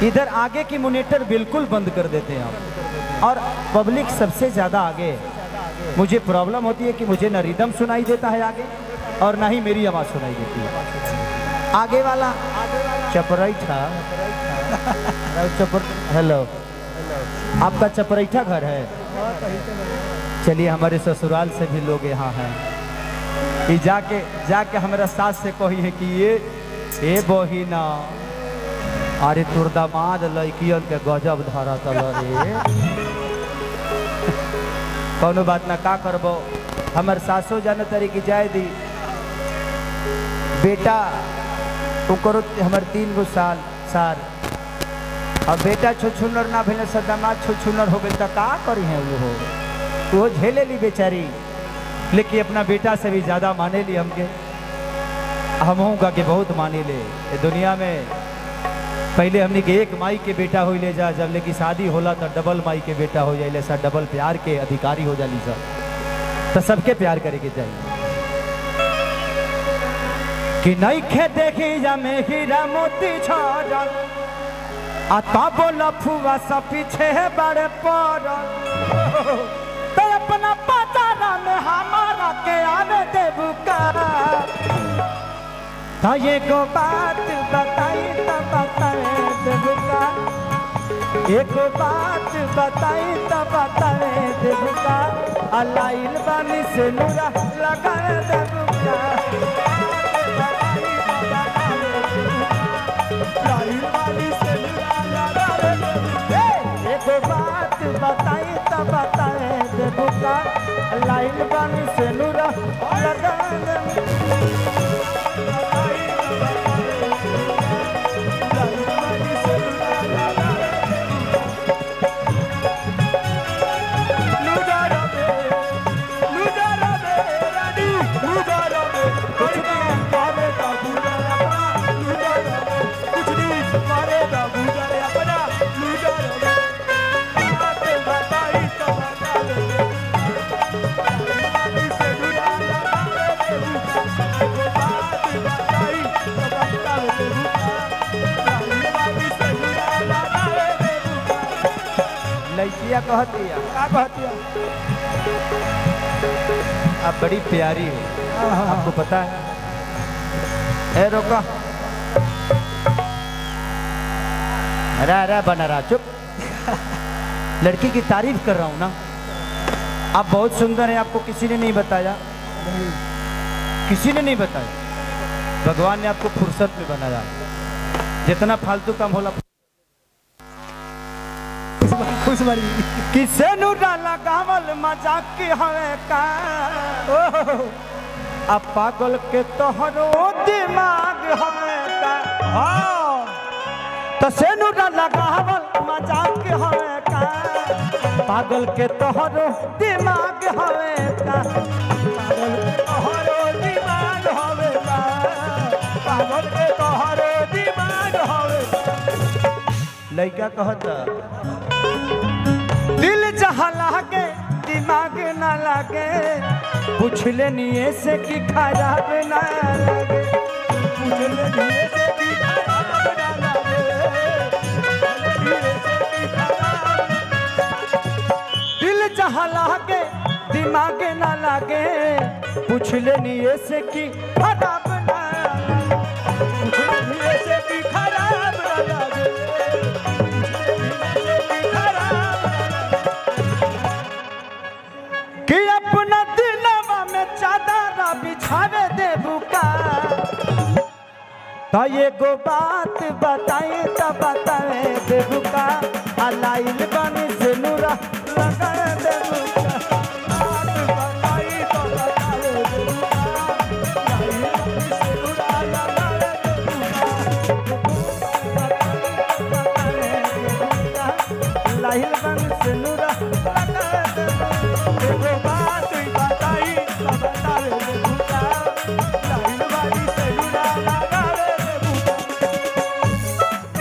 इधर आगे की मोनीटर बिल्कुल बंद कर देते हैं आप, और पब्लिक सबसे ज़्यादा आगे। मुझे प्रॉब्लम होती है कि मुझे ना रिदम सुनाई देता है आगे, और ना ही मेरी आवाज़ सुनाई देती है। आगे वाला चपराइठा हेलो, आपका चपराइठा घर है? चलिए, हमारे ससुराल से भी लोग यहाँ हैं। ये जाके हमारा सास से कही है कि ये बहिना, अरे तोर दामाद लड़कियन के गजब धरा तल रे। कौनो बात ना, का करबो। हमार सासो जाने तरी की जाए दी बेटा उकरो हमार 3 गो साल और बेटा छुछुनर ना भेले से दामाद छुछुनर हो गए तो का करी है वो झेले ली बेचारी, लेकिन अपना बेटा से भी ज़्यादा माने ली हमके। हम होगा कि बहुत माने ले ये दुनिया में। पहले हमने के एक माई के बेटा हो ले जा, जब लेकिन शादी होला तो डबल माई के बेटा हो जाए सर, डबल प्यार के अधिकारी हो जाली सर, तो सबके प्यार करे के चाहिए। कि नहीं खे देखी जा में हीरा मोती छाड़ल, आता बोला फुआ सा पीछे बड़े पड़ल, तो अपना पताना में हमारा के आने देबू का। तो ये को बात बताई तो बताए देबू का, एक बात बताई तो बताए देबू का, अलाइल बानी से नूरा लगाए देबू का। बात बताई तो बताए देबू का, लाइन बानी से नूरा लगा लड़किया कहती है, क्या कहती है? आप बड़ी प्यारी हो, आपको पता है? ए रोका, अरे बना रहा, चुप। लड़की की तारीफ कर रहा हूँ ना। आप बहुत सुंदर हैं, आपको किसी ने नहीं बताया? किसी ने नहीं बताया। भगवान ने आपको फुर्सत में बनाया। जितना फालतू काम होला किसे नु डाला गावल मजाक की हवे का, अब पागल के तोहरो दिमाग हवे का। तो से नु डाला गावल मजाक की हवे का, पागल के तोहरो दिमाग हवे का। पागल के तोहरो दिमाग हवे का, पागल के तोहरो दिमाग हवे का। लड़का कहता दिल जहाँ लागे दिमाग ना लागे, पूछ लेनिए से कि खराब ना लगे, पूछ लेनिए से कि खराब ना लगे, दिल जहाँ लागे दिमाग ना लागे, पूछ लेनिए से कि खराब ना लगे, पूछ लेनिए से कि खराब ना लगे। कि अपना दिलवा में चादर बिछावे देबू का, तो ये गो बात बताए तो बताए देबू का, अलाइल बानी से नूरा लगा देबू का। बात बताई तो बताए देबू का, अलाइल बानी से नूरा लगा देबू का।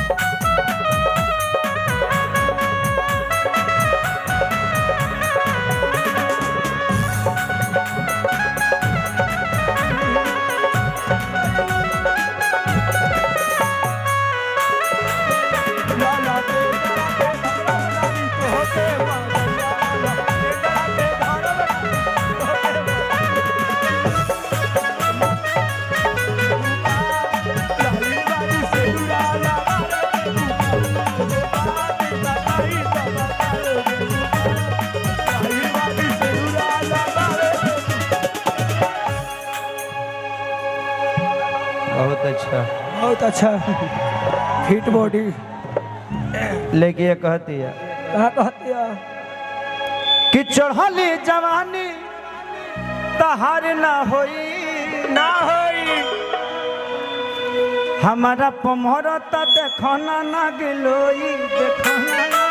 बहुत अच्छा फिट बॉडी। लेकिन ये कहती है कहाँ कहती है कि चढ़ली जवानी तहार ना होई ना होई हमारा पमरता देखो ना गिलोई देखो ना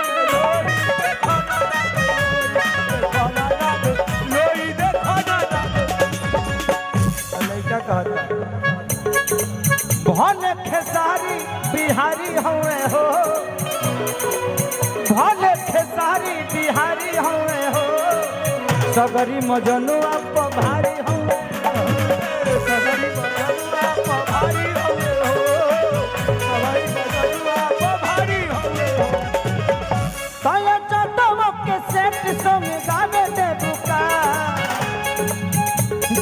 लड़का कहता भले खेसारी बिहारी हुए हो भले खेसारी बिहारी हुए हो सगरी मजनुआ पभारी हुए सगरी मजनुआ पभारी हुए हो सगरी मजनुआ पभारी हुए हो ताया चाटवा के सेट संग गावे दे बुका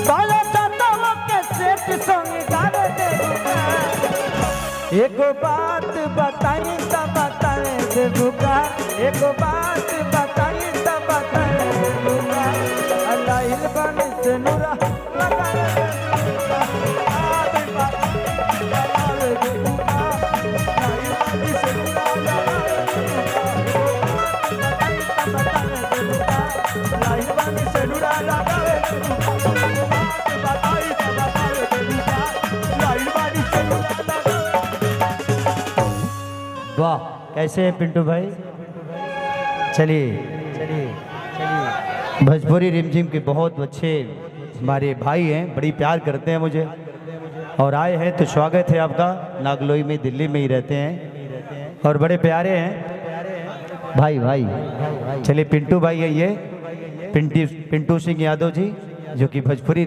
ताया चाटवा के सेट संग गावे दे बुका एगो बात बताई त बताए दे बुका एगो बात बताई त बताए दे बुका अल्लाह बन से नूरा लगाए दे बुका आदि बात लगाए दे बुका अल्लाह बन से नूरा लगाए दे बुका बताई त बताए दे बुका अल्लाह बन से नूरा लगाए दे बुका बताई त बताए दे बुका अल्लाह बन से नूरा लगाए। वाह कैसे हैं पिंटू भाई। चलिए चलिए भोजपुरी रिमझिम के बहुत अच्छे हमारे भाई हैं, बड़ी प्यार करते हैं मुझे और आए हैं तो स्वागत है आपका। नागलोई में दिल्ली में ही रहते हैं और बड़े प्यारे हैं भाई भाई। चलिए पिंटू भाई है ये पिंटू सिंह यादव जी जो कि भोजपुरी